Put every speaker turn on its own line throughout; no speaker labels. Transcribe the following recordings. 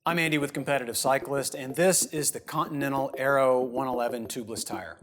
I'm Andy with Competitive Cyclist, and this is the Continental Aero 111 tubeless tire.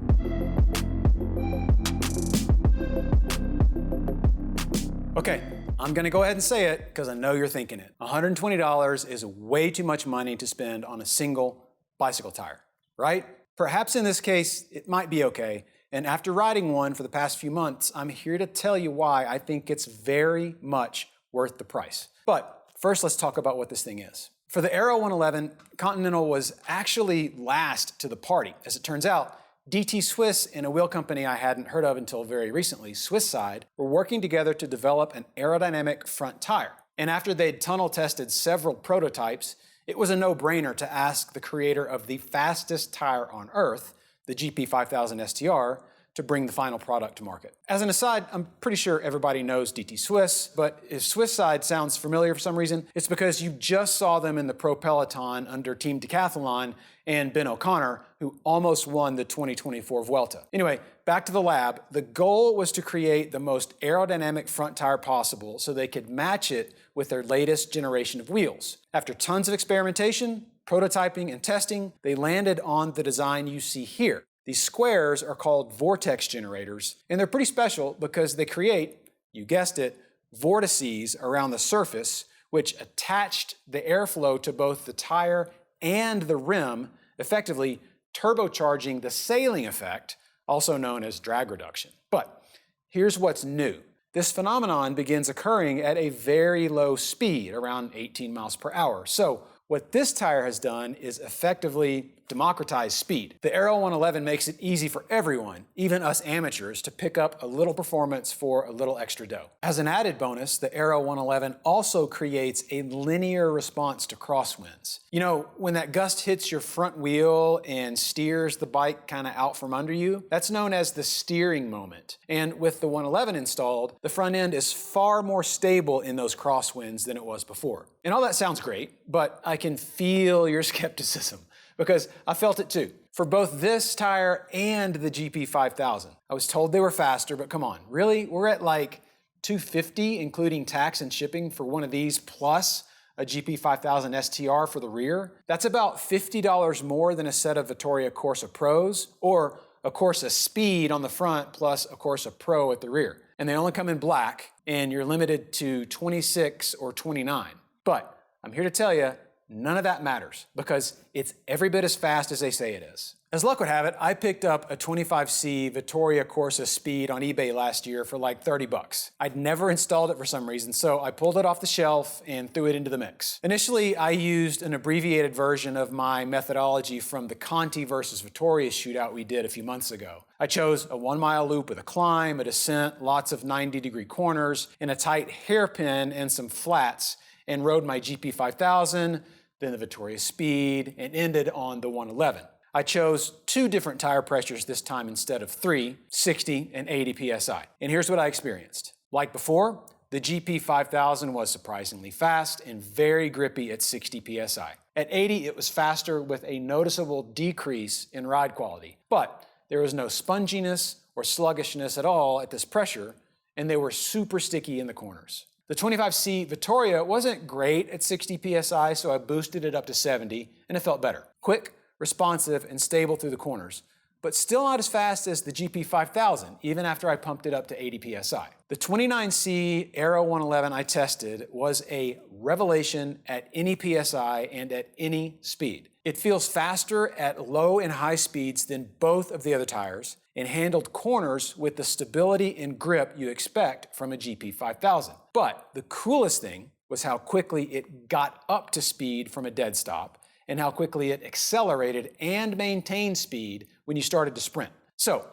Okay, I'm gonna go ahead and say it because I know you're thinking it. $120 is way too much money to spend on a single bicycle tire, right? Perhaps in this case, it might be okay. And after riding one for the past few months, I'm here to tell you why I think it's very much worth the price. But first, let's talk about what this thing is. For the Aero 111, Continental was actually last to the party. As it turns out, DT Swiss and a wheel company I hadn't heard of until very recently, Swisside, were working together to develop an aerodynamic front tire. And after they'd tunnel tested several prototypes, it was a no-brainer to ask the creator of the fastest tire on Earth, the GP5000 STR, to bring the final product to market. As an aside, I'm pretty sure everybody knows DT Swiss, but if Swisside sounds familiar for some reason, it's because you just saw them in the Pro Peloton under Team Decathlon and Ben O'Connor, who almost won the 2024 Vuelta. Anyway, back to the lab. The goal was to create the most aerodynamic front tire possible so they could match it with their latest generation of wheels. After tons of experimentation, prototyping, and testing, they landed on the design you see here. These squares are called vortex generators, and they're pretty special because they create, you guessed it, vortices around the surface, which attached the airflow to both the tire and the rim, effectively turbocharging the sailing effect, also known as drag reduction. But here's what's new. This phenomenon begins occurring at a very low speed, around 18 miles per hour. So what this tire has done is effectively democratize speed. The Aero 111 makes it easy for everyone, even us amateurs, to pick up a little performance for a little extra dough. As an added bonus, the Aero 111 also creates a linear response to crosswinds. You know, when that gust hits your front wheel and steers the bike kind of out from under you, that's known as the steering moment. And with the 111 installed, the front end is far more stable in those crosswinds than it was before. And all that sounds great, but I can feel your skepticism, because I felt it too. For both this tire and the GP5000. I was told they were faster, but come on, really? We're at like $250, including tax and shipping for one of these, plus a GP5000 STR for the rear? That's about $50 more than a set of Vittoria Corsa Pros, or a Corsa Speed on the front, plus a Corsa Pro at the rear. And they only come in black, and you're limited to 26 or 29. But I'm here to tell you, none of that matters because it's every bit as fast as they say it is. As luck would have it, I picked up a 25C Vittoria Corsa Speed on eBay last year for like 30 bucks. I'd never installed it for some reason, so I pulled it off the shelf and threw it into the mix. Initially, I used an abbreviated version of my methodology from the Conti versus Vittoria shootout we did a few months ago. I chose a 1 mile loop with a climb, a descent, lots of 90-degree corners, and a tight hairpin and some flats, and rode my GP5000, then the Vittoria Speed, and ended on the 111. I chose 2 different tire pressures this time instead of 3, 60 and 80 PSI. And here's what I experienced. Like before, the GP5000 was surprisingly fast and very grippy at 60 PSI. At 80, it was faster with a noticeable decrease in ride quality. But there was no sponginess or sluggishness at all at this pressure, and they were super sticky in the corners. The 25C Vittoria wasn't great at 60 PSI, so I boosted it up to 70, and it felt better. Quick, responsive, and stable through the corners, but still not as fast as the GP5000, even after I pumped it up to 80 PSI. The 29C Aero 111 I tested was a revelation at any PSI and at any speed. It feels faster at low and high speeds than both of the other tires, and handled corners with the stability and grip you expect from a GP5000. But the coolest thing was how quickly it got up to speed from a dead stop, and how quickly it accelerated and maintained speed when you started to sprint. So,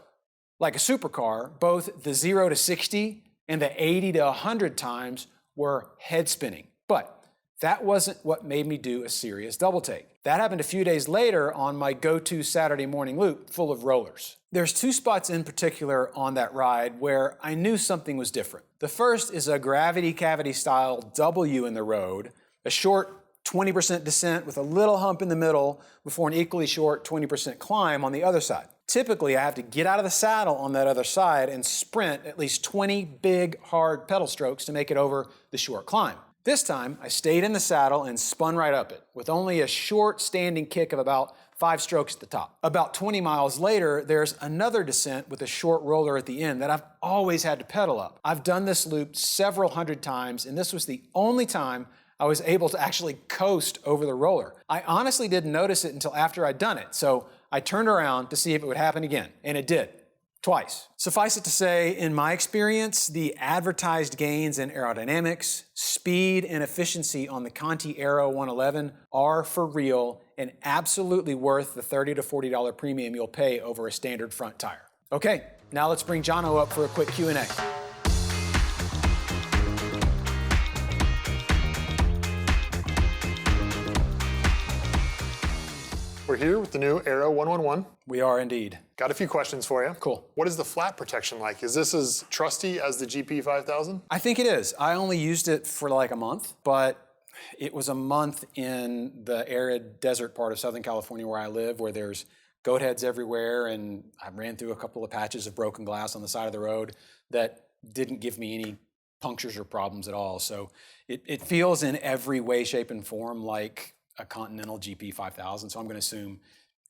like a supercar, both the 0 to 60 and the 80 to 100 times were head spinning. But that wasn't what made me do a serious double take. That happened a few days later on my go-to Saturday morning loop full of rollers. There's 2 spots in particular on that ride where I knew something was different. The first is a gravity cavity style W in the road, a short 20% descent with a little hump in the middle before an equally short 20% climb on the other side. Typically, I have to get out of the saddle on that other side and sprint at least 20 big, hard pedal strokes to make it over the short climb. This time, I stayed in the saddle and spun right up it, with only a short standing kick of about 5 strokes at the top. About 20 miles later, there's another descent with a short roller at the end that I've always had to pedal up. I've done this loop several hundred times, and this was the only time I was able to actually coast over the roller. I honestly didn't notice it until after I'd done it, so I turned around to see if it would happen again, and it did. Twice. Suffice it to say, in my experience, the advertised gains in aerodynamics, speed, and efficiency on the Conti Aero 111 are for real and absolutely worth the $30 to $40 premium you'll pay over a standard front tire. Okay, now let's bring Jono up for a quick Q&A.
We're here with the new Aero 111.
We are indeed.
Got a few questions for you.
Cool.
What is the flat protection like? Is this as trusty as the GP5000?
I think it is. I only used it for like a month, but it was a month in the arid desert part of Southern California where I live, where there's goat heads everywhere, and I ran through a couple of patches of broken glass on the side of the road that didn't give me any punctures or problems at all. So it feels in every way, shape, and form like a Continental GP5000, so I'm going to assume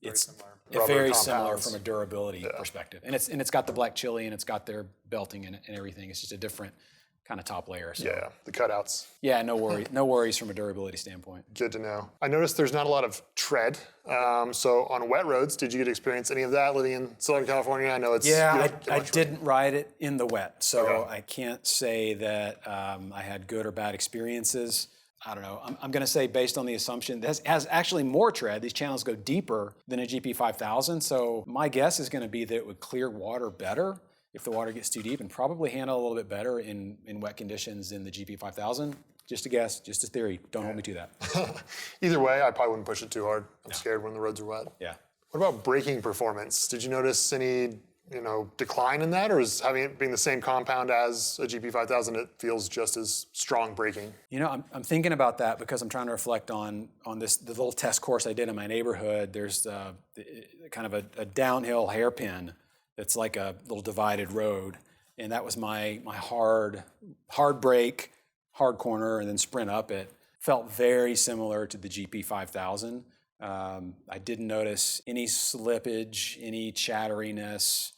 it's very similar from a durability perspective. And it's got the black chili, and it's got their belting in it and everything. It's just a different kind of top layer. So.
Yeah, the cutouts.
Yeah, no worries from a durability standpoint.
Good to know. I noticed there's not a lot of tread. So on wet roads, did you get to experience any of that living in Southern California? I know it's...
Yeah, I didn't ride it in the wet, so I can't say that I had good or bad experiences. I don't know. I'm going to say, based on the assumption, this has actually more tread. These channels go deeper than a GP5000. So my guess is going to be that it would clear water better if the water gets too deep, and probably handle a little bit better in wet conditions than the GP5000. Just a guess, just a theory. Don't hold me to that.
Either way, I probably wouldn't push it too hard. I'm scared when the roads are wet.
Yeah.
What about braking performance? Did you notice any decline in that, or is having it being the same compound as a GP5000, it feels just as strong braking?
I'm thinking about that because I'm trying to reflect on the little test course I did in my neighborhood. There's kind of a downhill hairpin that's like a little divided road, and that was my hard brake, hard corner, and then sprint up it. Felt very similar to the GP5000. I didn't notice any slippage, any chatteriness.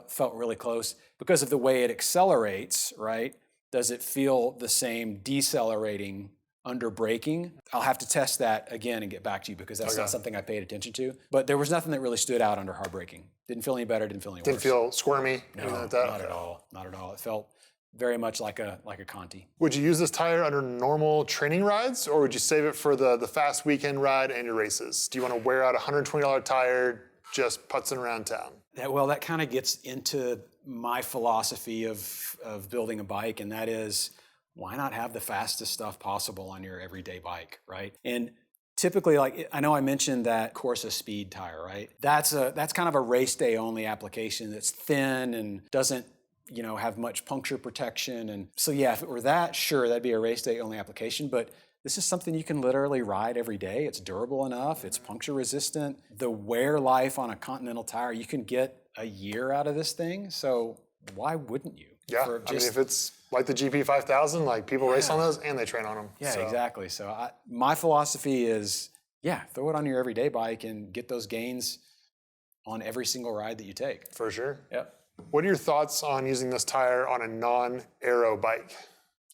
Felt really close because of the way it accelerates, right? Does it feel the same decelerating under braking? I'll have to test that again and get back to you, because that's not something I paid attention to. But there was nothing that really stood out under hard braking. Didn't feel any better, didn't feel any worse.
Didn't feel squirmy?
No,
like that?
not at all. Not at all. It felt very much like a Conti.
Would you use this tire under normal training rides, or would you save it for the fast weekend ride and your races? Do you want to wear out a $120 tire just putzing around town?
That kind of gets into my philosophy of building a bike, and that is, why not have the fastest stuff possible on your everyday bike, right? And typically, like, I know I mentioned that Corsa Speed tire, right? That's kind of a race day only application that's thin and doesn't have much puncture protection. And so yeah, if it were that, sure, that'd be a race day only application, but this is something you can literally ride every day. It's durable enough, it's puncture resistant. The wear life on a Continental tire, you can get a year out of this thing, so why wouldn't you?
Yeah, I mean, if it's like the GP5000, like people race on those and they train on them.
Yeah, so. Exactly. So my philosophy is, throw it on your everyday bike and get those gains on every single ride that you take.
For sure.
Yep.
What are your thoughts on using this tire on a non-aero bike?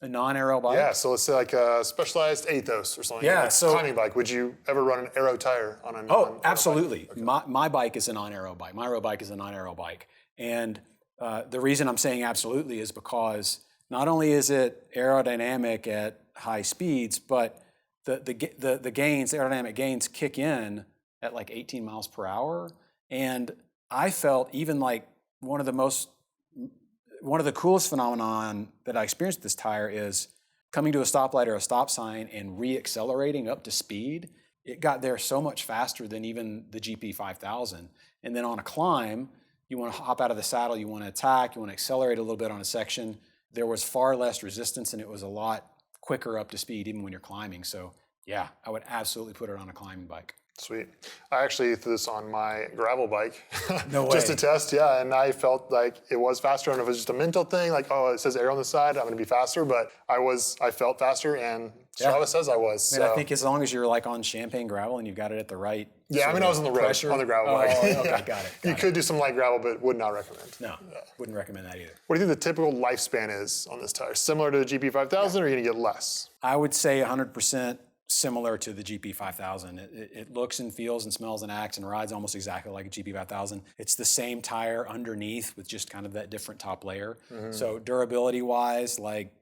A non-aero bike?
Yeah, so let's say like a Specialized Athos or something.
Yeah,
like a climbing bike. Would you ever run an aero tire on a non-aero bike?
Oh, absolutely.
Okay.
My bike is a non-aero bike. My aero bike is a non-aero bike. And the reason I'm saying absolutely is because not only is it aerodynamic at high speeds, but the aerodynamic gains kick in at like 18 miles per hour. And I felt even like one of the coolest phenomenon that I experienced with this tire is coming to a stoplight or a stop sign and re-accelerating up to speed. It got there so much faster than even the GP5000. And then on a climb, you want to hop out of the saddle, you want to attack, you want to accelerate a little bit on a section. There was far less resistance, and it was a lot quicker up to speed even when you're climbing. So yeah, I would absolutely put it on a climbing bike.
Sweet. I actually threw this on my gravel bike.
No
Just
way.
to test, yeah, and I felt like it was faster. I don't know if it was just a mental thing, like, oh, it says Aero on the side, I'm gonna be faster, but I felt faster, and Strava says I was.
I mean,
so.
I think as long as you're like on champagne gravel and you've got it at the right.
Yeah, I mean, I was on the road,
pressure.
on the gravel
Oh,
bike.
okay,
Yeah.
got it.
You could do some light gravel, but would not recommend.
No, wouldn't recommend that either.
What do you think the typical lifespan is on this tire? Similar to the GP5000, or are you gonna get less?
I would say 100% similar to the GP5000. It looks and feels and smells and acts and rides almost exactly like a GP5000. It's the same tire underneath with just kind of that different top layer. So durability wise, like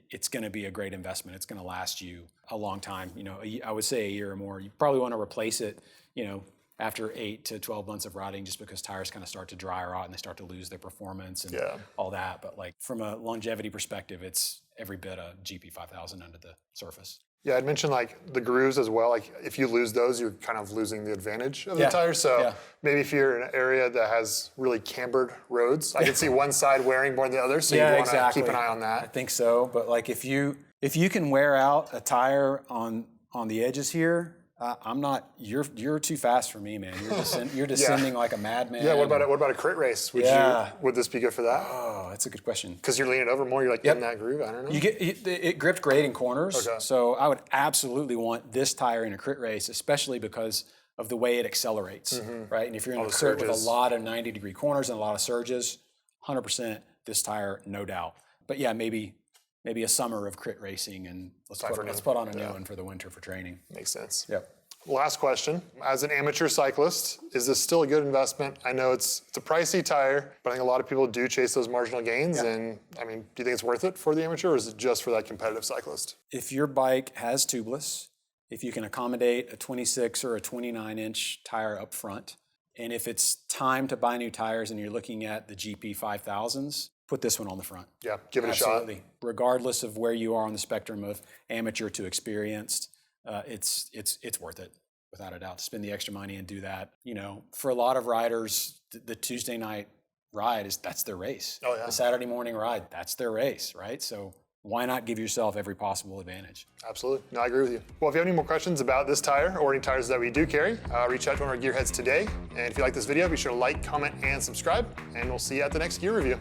it's going to be a great investment. It's going to last you a long time. You know, I would say a year or more. You probably want to replace it, you know, after 8 to 12 months of riding, just because tires kind of start to dry out and they start to lose their performance and all that. But like from a longevity perspective, it's every bit a GP5000 under the surface.
Yeah, I'd mentioned like the grooves as well. Like if you lose those, you're kind of losing the advantage of the tire. So maybe if you're in an area that has really cambered roads, I can see one side wearing more than the other. So you want to keep an eye on that.
I think so. But like if you can wear out a tire on the edges here, I'm not. You're too fast for me, man. You're descending like a madman.
Yeah. What about a crit race? Would this be good for that?
Oh, that's a good question.
Because you're leaning over more. You're like in that groove. I don't know.
It gripped great in corners.
Okay.
So I would absolutely want this tire in a crit race, especially because of the way it accelerates, right? And if you're in a crit with a lot of 90-degree corners and a lot of surges, 100% this tire, no doubt. But yeah, maybe a summer of crit racing, and let's put on a new one for the winter for training.
Makes sense.
Yep.
Last question. As an amateur cyclist, is this still a good investment? I know it's a pricey tire, but I think a lot of people do chase those marginal gains. And I mean, do you think it's worth it for the amateur, or is it just for that competitive cyclist?
If your bike has tubeless, if you can accommodate a 26 or a 29-inch tire up front, and if it's time to buy new tires and you're looking at the GP5000s, put this one on the front.
Yeah, give it
Absolutely.
a shot.
Regardless of where you are on the spectrum of amateur to experienced, it's worth it, without a doubt, to spend the extra money and do that. You know, for a lot of riders, the Tuesday night ride that's their race.
Oh, yeah.
The Saturday morning ride, that's their race, right? So why not give yourself every possible advantage?
Absolutely. No, I agree with you. Well, if you have any more questions about this tire or any tires that we do carry, reach out to one of our gearheads today. And if you like this video, be sure to like, comment, and subscribe. And we'll see you at the next gear review.